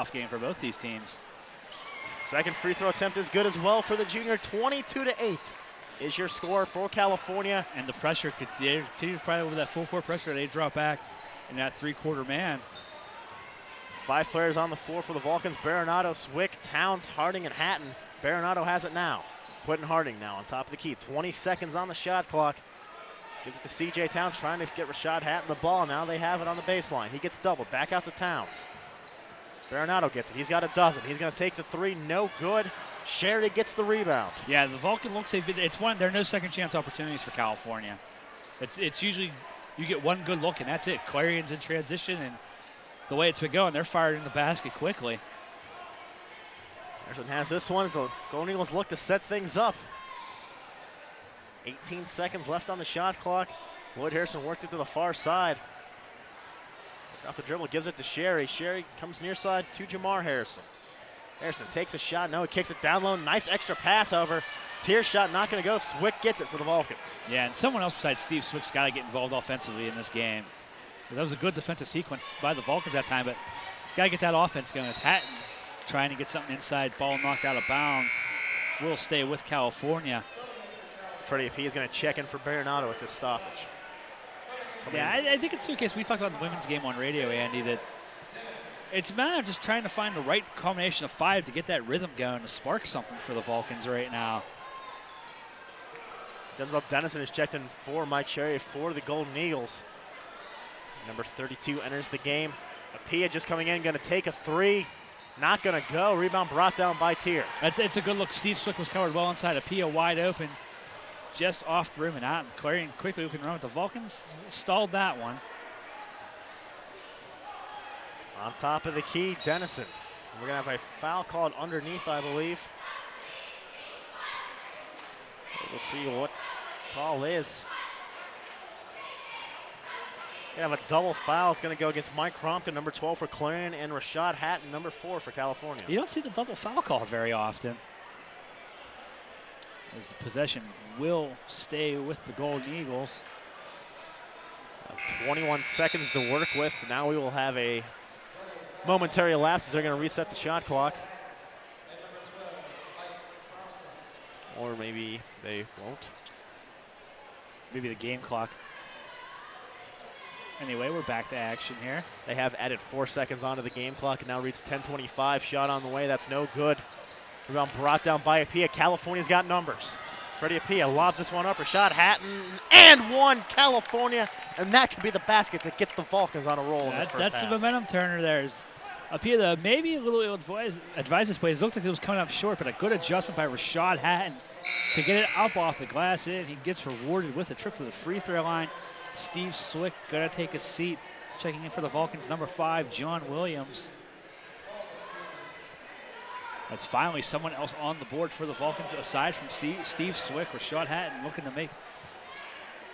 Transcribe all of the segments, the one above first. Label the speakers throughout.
Speaker 1: Off game for both these teams.
Speaker 2: Second free throw attempt is good as well for the junior. 22-8 is your score for California.
Speaker 1: And the pressure continues probably with that full court pressure. They drop back in that three-quarter man.
Speaker 2: 5 players on the floor for the Vulcans. Baronato, Swick, Towns, Harding, and Hatton. Baronato has it now. Quentin Harding now on top of the key. 20 seconds on the shot clock. Gives it to C.J. Towns, trying to get Rashad Hatton the ball. Now they have it on the baseline. He gets doubled. Back out to Towns. Baronato gets it. He's got a dozen. He's going to take the three. No good. Sherry gets the rebound.
Speaker 1: Yeah, the Vulcan looks, there are no second chance opportunities for California. It's usually you get one good look and that's it. Clarion's in transition, and the way it's been going, they're fired in the basket quickly.
Speaker 2: Harrison has this one as the Golden Eagles look to set things up. 18 seconds left on the shot clock. Lloyd Harrison worked it to the far side. Off the dribble, gives it to Sherry. Sherry comes near side to Jamar Harrison. Harrison takes a shot. No, he kicks it down low. Nice extra pass, however. Tier shot not going to go. Swick gets it for the Vulcans.
Speaker 1: Yeah, and someone else besides Steve Swick's got to get involved offensively in this game. That was a good defensive sequence by the Vulcans that time, but got to get that offense going. As Hatton trying to get something inside, ball knocked out of bounds. Will stay with California.
Speaker 2: Freddie P is going to check in for Baronato at this stoppage.
Speaker 1: Yeah, I think it's the case. We talked about the women's game on radio, Andy, that it's a matter of just trying to find the right combination of 5 to get that rhythm going, to spark something for the Vulcans right now.
Speaker 2: Denzel Dennison is checked in for Mike Sherry for the Golden Eagles. Number 32 enters the game. Apia just coming in, going to take a three. Not going to go. Rebound brought down by Tier.
Speaker 1: It's a good look. Steve Swick was covered well inside. Apia wide open, just off the rim and out. Clarion quickly can run with the Vulcans. Stalled that one.
Speaker 2: On top of the key, Dennison. We're going to have a foul called underneath, I believe. We'll see what call is. Going to have a double foul. It's going to go against Mike Kromka, number 12 for Clarion, and Rashad Hatton, number 4 for California.
Speaker 1: You don't see the double foul called very often. As the possession will stay with the Golden Eagles.
Speaker 2: 21 seconds to work with. Now we will have a momentary lapse as they're going to reset the shot clock. Or maybe they won't.
Speaker 1: Maybe the game clock. Anyway, we're back to action here.
Speaker 2: They have added 4 seconds onto the game clock and now reads 10:25. Shot on the way. That's no good. Rebound brought down by Apia. California's got numbers. Freddie Apia lobs this one up. Rashad Hatton and one, California. And that could be the basket that gets the Vulcans on a roll in this first
Speaker 1: That's
Speaker 2: half.
Speaker 1: a momentum turner there. Apia, maybe a little ill-advised this play. It looked like it was coming up short, but a good adjustment by Rashad Hatton to get it up off the glass. He gets rewarded with a trip to the free throw line. Steve Swick going to take a seat. Checking in for the Vulcans, number 5, John Williams. That's finally someone else on the board for the Vulcans aside from Steve Swick. Rashad Hatton looking to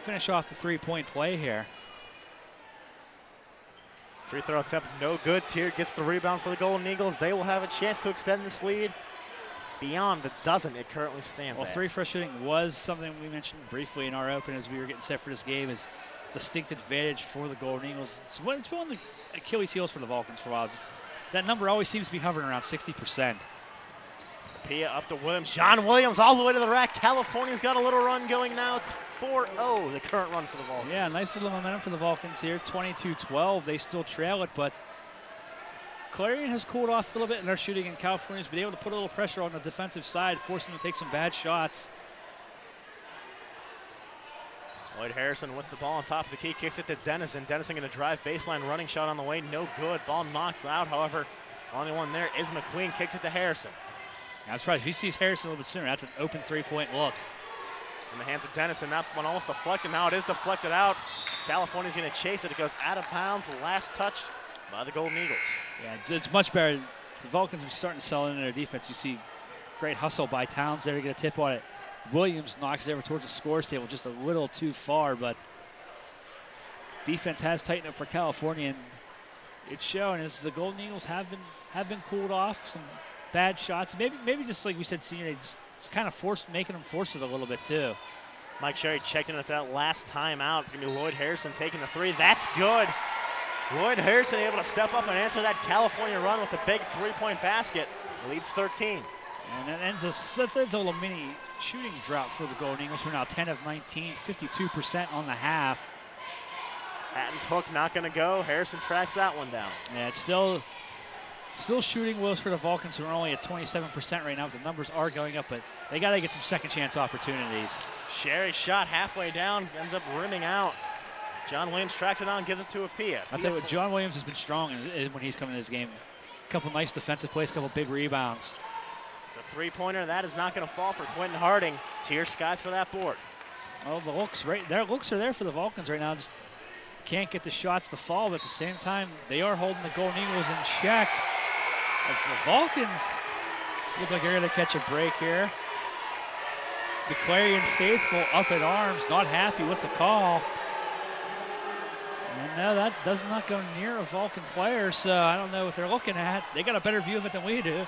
Speaker 1: finish off the three-point play here.
Speaker 2: Free throw attempt no good. Tier gets the rebound for the Golden Eagles. They will have a chance to extend this lead beyond the dozen it currently stands
Speaker 1: Well,
Speaker 2: at.
Speaker 1: 3 for shooting was something we mentioned briefly in our open as we were getting set for this game, is distinct advantage for the Golden Eagles. It's one of the Achilles heels for the Vulcans for a while. That number always seems to be hovering around 60%.
Speaker 2: Pia up to Williams. John Williams all the way to the rack. California's got a little run going now. It's 4-0, the current run for the Vulcans.
Speaker 1: Yeah, nice little momentum for the Vulcans here. 22-12. They still trail it, but Clarion has cooled off a little bit in their shooting, and California's been able to put a little pressure on the defensive side, forcing them to take some bad shots.
Speaker 2: Lloyd Harrison with the ball on top of the key, kicks it to Dennison. Dennison going to drive baseline, running shot on the way, no good. Ball knocked out, however, only one there is McQueen, kicks it to Harrison.
Speaker 1: I'm surprised if he sees Harrison a little bit sooner. That's an open three-point look.
Speaker 2: In the hands of Dennison, that one almost deflected. Now it is deflected out. California's going to chase it. It goes out of bounds, last touched by the Golden Eagles.
Speaker 1: Yeah, it's much better. The Vulcans are starting to sell in their defense. You see great hustle by Towns there to get a tip on it. Williams knocks it over towards the scores table just a little too far, but defense has tightened up for California, and it's showing as the Golden Eagles have been cooled off. Some bad shots. Maybe just like we said, senior, just kind of making them force it a little bit too.
Speaker 2: Mike Sherry checking at that last time out. It's going to be Lloyd Harrison taking the three. That's good. Lloyd Harrison able to step up and answer that California run with a big three-point basket. Leads 13.
Speaker 1: And that ends a little mini shooting drought for the Golden Eagles. We're now 10 of 19, 52% on the half.
Speaker 2: Hatton's hook not going to go. Harrison tracks that one down.
Speaker 1: Yeah, it's still shooting woes for the Vulcans, who are only at 27% right now. The numbers are going up, but they got to get some second chance opportunities.
Speaker 2: Sherry shot halfway down, ends up rimming out. John Williams tracks it down, gives it to Apia.
Speaker 1: I'll tell you what, John Williams has been strong when he's come in this game. A couple nice defensive plays, a couple big rebounds.
Speaker 2: It's a three-pointer. That is not going to fall for Quentin Harding. Tier skies for that board.
Speaker 1: Well, the looks are there for the Vulcans right now. Just can't get the shots to fall, but at the same time, they are holding the Golden Eagles in check. As the Vulcans look like they're going to catch a break here. The Clarion faithful up in arms, not happy with the call. And no, that does not go near a Vulcan player, so I don't know what they're looking at. They got a better view of it than we do.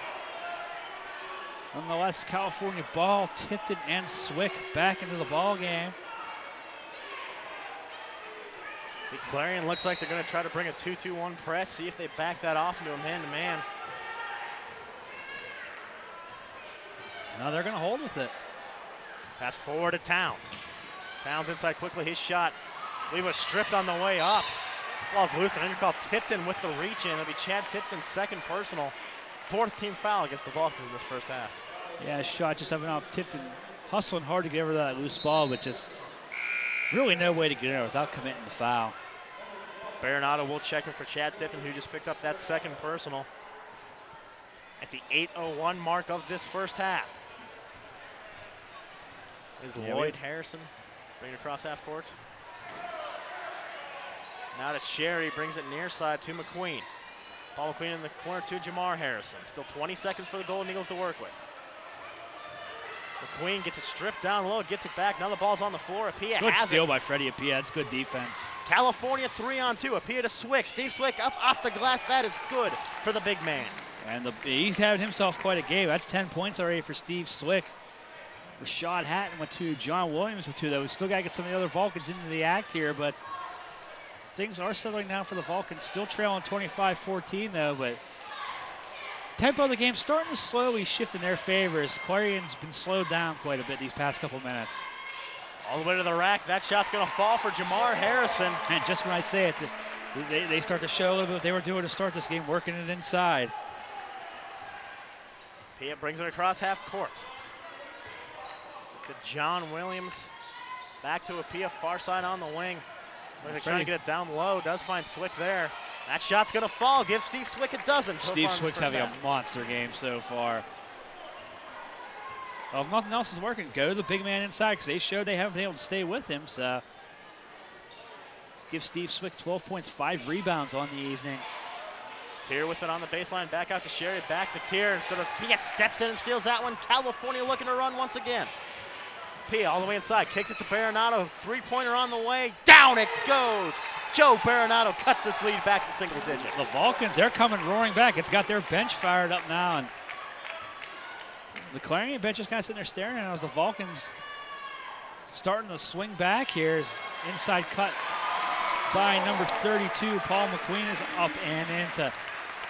Speaker 1: Nonetheless, California ball, Tipton and Swick back into the ball game.
Speaker 2: See, Clarion looks like they're going to try to bring a 2-2-1 press, see if they back that off into a man-to-man.
Speaker 1: Now they're going to hold with it.
Speaker 2: Pass forward to Towns. Towns inside quickly, his shot. I believe was stripped on the way up. Ball's loose, and then you call Tipton with the reach in. It'll be Chad Tipton's second personal. Fourth team foul against the Vulcans in this first half.
Speaker 1: Yeah, shot just having out Tipton hustling hard to get over that loose ball, but just really no way to get there without committing the foul.
Speaker 2: Baronato will check it for Chad Tipton, who just picked up that second personal at the 8:01 mark of this first half. Is Lloyd Harrison bringing it across half court. Now to Sherry, brings it near side to McQueen. Paul McQueen in the corner to Jamar Harrison. Still 20 seconds for the Golden Eagles to work with. McQueen gets it stripped down low, gets it back. Now the ball's on the floor. Apia
Speaker 1: good
Speaker 2: has
Speaker 1: steal
Speaker 2: it.
Speaker 1: by Freddie Apia. That's good defense.
Speaker 2: California 3-on-2. Apia to Swick. Steve Swick up off the glass. That is good for the big man.
Speaker 1: And he's had himself quite a game. That's 10 points already for Steve Swick. Rashad Hatton with 2. John Williams with 2, though. We still got to get some of the other Vulcans into the act here, but things are settling down for the Vulcans. Still trailing 25-14, though, but tempo of the game starting to slowly shift in their favor as Clarion's been slowed down quite a bit these past couple minutes.
Speaker 2: All the way to the rack. That shot's going to fall for Jamar Harrison.
Speaker 1: And just when I say it, they start to show a little bit what they were doing to start this game, working it inside.
Speaker 2: Pia brings it across half court. To John Williams. Back to Apia, far side on the wing. They're trying to get it down low. Does find Swick there. That shot's going to fall. Give Steve Swick a dozen.
Speaker 1: Steve Swick's having a monster game so far. Well, if nothing else is working, go to the big man inside because they showed they haven't been able to stay with him. So let's give Steve Swick 12 points, 5 rebounds on the evening.
Speaker 2: Tier with it on the baseline. Back out to Sherry. Back to Tier. Instead of Pia steps in and steals that one. California looking to run once again. Pia all the way inside, kicks it to Baronato, three-pointer on the way, down it goes! Joe Baronato cuts this lead back to single digits.
Speaker 1: The Vulcans, they're coming roaring back. It's got their bench fired up now, and the Clarion bench is kind of sitting there staring at it as the Vulcans starting to swing back here. Inside cut by number 32, Paul McQueen is up and in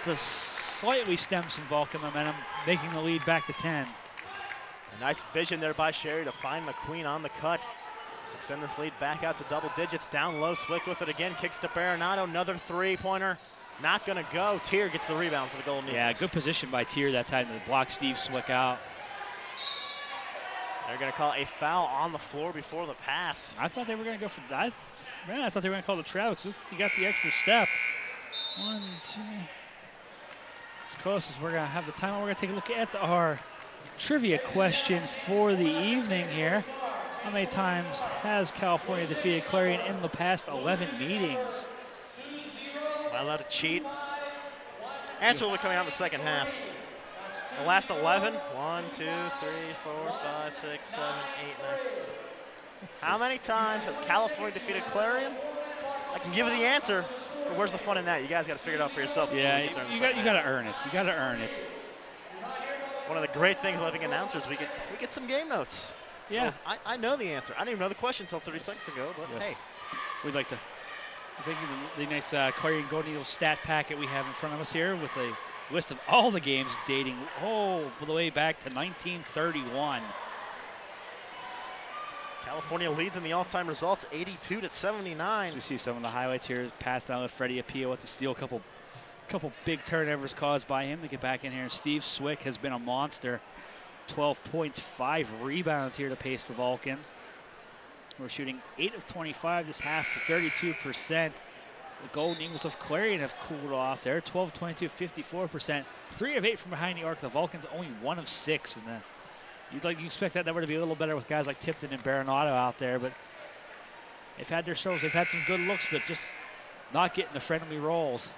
Speaker 1: to slightly stem some Vulcan momentum, making the lead back to 10.
Speaker 2: A nice vision there by Sherry to find McQueen on the cut. Extend this lead back out to double digits. Down low, Swick with it again. Kicks to Baronato. Another three-pointer. Not going to go. Tier gets the rebound for the Golden Eagles.
Speaker 1: Yeah, good position by Tier that time to block Steve Swick out.
Speaker 2: They're going to call a foul on the floor before the pass.
Speaker 1: I thought they were going to go for that. Man, I thought they were going to call the travel because he got the extra step. 1, 2. As close as we're going to have the time, we're going to take a look at our trivia question for the evening here. How many times has California defeated Clarion in the past 11 meetings?
Speaker 2: Am I allowed to cheat? Answer will be coming out in the second half. The last 11, 1, 2, 3, 4, 5, 6, 7, 8, 9. How many times has California defeated Clarion? I can give you the answer, but where's the fun in that? You guys got to figure it out for yourself.
Speaker 1: Yeah, you got to earn it. You got to earn it.
Speaker 2: One of the great things about being announcers, we get some game notes.
Speaker 1: Yeah.
Speaker 2: So I know the answer. I didn't even know the question until 30 seconds ago, but
Speaker 1: yes.
Speaker 2: hey.
Speaker 1: We'd like to I think the nice Clarion Golden Eagles stat packet we have in front of us here with a list of all the games dating all the way back to 1931.
Speaker 2: California leads in the all-time results, 82-79.
Speaker 1: So we see some of the highlights here. Pass down with Freddie Apio with the steal. Couple big turnovers caused by him to get back in here. And Steve Swick has been a monster. 12 points, 5 rebounds here to pace the Vulcans. We're shooting 8 of 25 this half for 32%. The Golden Eagles of Clarion have cooled off there. 12 of 22, 54%. 3 of 8 from behind the arc. The Vulcans only 1 of 6. And you expect that number to be a little better with guys like Tipton and Baronato out there, but they've had their struggles. They've had some good looks, but just not getting the friendly rolls.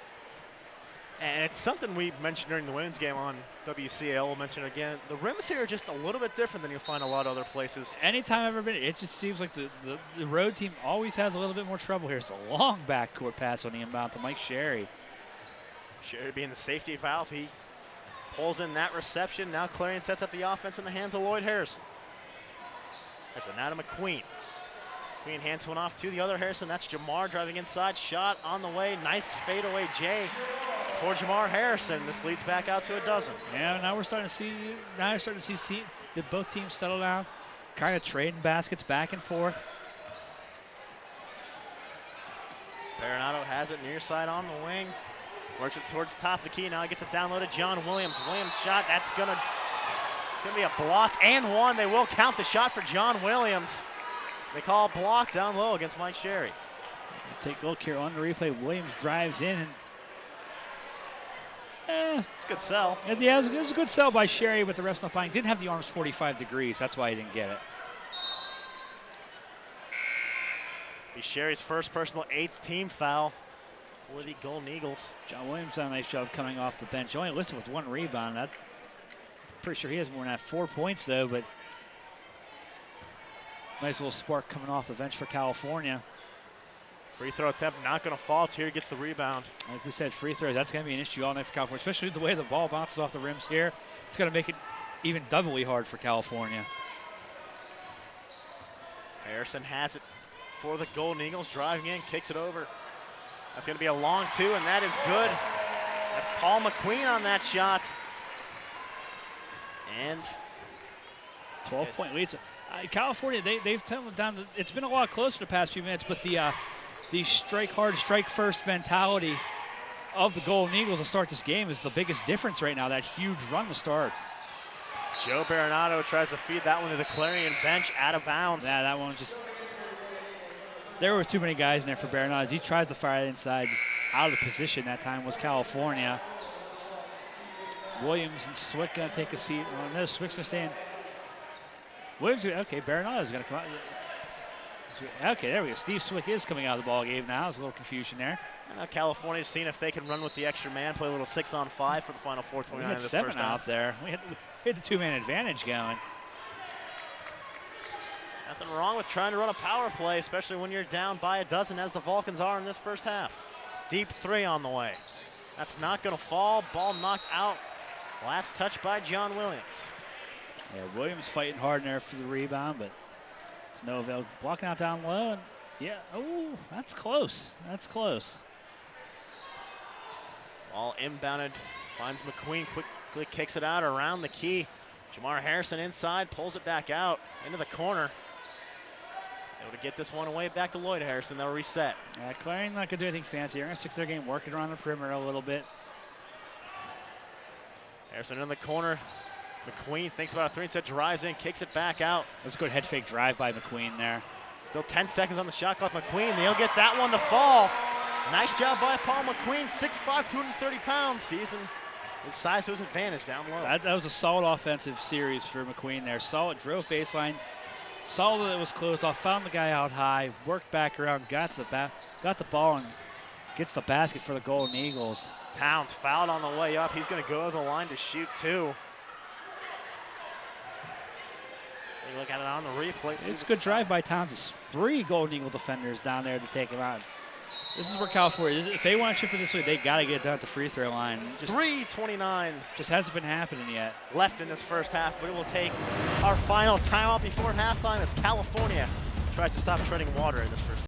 Speaker 2: And it's something we mentioned during the women's game on WCAL. We'll mention it again. The rims here are just a little bit different than you'll find a lot of other places.
Speaker 1: Anytime I've ever been, it just seems like the road team always has a little bit more trouble here. It's a long backcourt pass on the inbound to Mike Sherry.
Speaker 2: Sherry being the safety valve. He pulls in that reception. Now Clarion sets up the offense in the hands of Lloyd Harrison. There's Anata McQueen. McQueen hands one off to the other Harrison. That's Jamar driving inside. Shot on the way. Nice fadeaway J for Jamar Harrison. This leads back out to a dozen.
Speaker 1: Yeah, now we're starting to see. Did both teams settle down, kind of trading baskets back and forth.
Speaker 2: Baronato has it near side on the wing. Works it towards the top of the key. Now he gets it down low to John Williams. Williams shot. That's gonna be a block and one. They will count the shot for John Williams. They call a block down low against Mike Sherry.
Speaker 1: Take a look here on the replay. Williams drives in and
Speaker 2: it's a good sell.
Speaker 1: Yeah, it was a good sell by Sherry, but the ref's not buying. Didn't have the arms 45 degrees. That's why he didn't get it.
Speaker 2: Be Sherry's first personal 8th team foul for the Golden Eagles.
Speaker 1: John Williams done a nice job coming off the bench. Only listed with 1 rebound. I'm pretty sure he has more than that. 4 points though, but nice little spark coming off the bench for California.
Speaker 2: Free throw attempt not going to fall. Here gets the rebound.
Speaker 1: Like we said, free throws, that's going to be an issue all night for California, especially the way the ball bounces off the rims here. It's going to make it even doubly hard for California.
Speaker 2: Harrison has it for the Golden Eagles, driving in, kicks it over. That's going to be a long 2, and that is good. That's Paul McQueen on that shot. And
Speaker 1: 12-point lead. California, they've tumbled down. It's been a lot closer the past few minutes, but the strike hard, strike first mentality of the Golden Eagles to start this game is the biggest difference right now, that huge run to start.
Speaker 2: Joe Baronato tries to feed that one to the Clarion bench, out of bounds.
Speaker 1: Yeah, that one just, there were too many guys in there for Baronato. He tries to fire it inside, just out of position that time was California. Williams and Swick gonna take a seat. Oh, no, Swick's gonna stay in. Williams, okay, Baronato's gonna come out. Okay, there we go. Steve Swick is coming out of the ball game now. There's a little confusion there.
Speaker 2: And now California's seeing if they can run with the extra man, play a little 6-on-5 for the final 4:29
Speaker 1: We
Speaker 2: of
Speaker 1: had
Speaker 2: this
Speaker 1: 7
Speaker 2: first
Speaker 1: out
Speaker 2: half.
Speaker 1: there. We had the 2-man advantage going.
Speaker 2: Nothing wrong with trying to run a power play, especially when you're down by a dozen, as the Vulcans are in this first half. Deep 3 on the way. That's not going to fall. Ball knocked out. Last touch by John Williams.
Speaker 1: Yeah, Williams fighting hard in there for the rebound, but it's no avail. Blocking out down low, and yeah, oh, that's close. That's close.
Speaker 2: Ball inbounded, finds McQueen, quickly kicks it out around the key. Jamar Harrison inside, pulls it back out into the corner. Able to get this one away back to Lloyd Harrison. They'll reset.
Speaker 1: Clarion not gonna do anything fancy. They're gonna stick to their game, working around the perimeter a little bit.
Speaker 2: Harrison in the corner. McQueen thinks about a 3 instead, drives in, kicks it back out.
Speaker 1: That's a good head fake drive by McQueen there.
Speaker 2: Still 10 seconds on the shot clock. McQueen, they'll get that one to fall. Nice job by Paul McQueen, 6'5", 230 pounds. Season his size to his advantage down low.
Speaker 1: That was a solid offensive series for McQueen there. Solid, drove baseline, saw that it was closed off, found the guy out high, worked back around, got the ball, and gets the basket for the Golden Eagles.
Speaker 2: Towns fouled on the way up. He's going to go to the line to shoot 2. You look at it on the replay.
Speaker 1: It's a good drive by Towns. It's 3 Golden Eagle defenders down there to take him out. This is where California, if they want to chip it this way, they got to get it done at the free throw line.
Speaker 2: 3:29
Speaker 1: just hasn't been happening yet.
Speaker 2: Left in this first half. We will take our final timeout before halftime as California tries to stop treading water in this first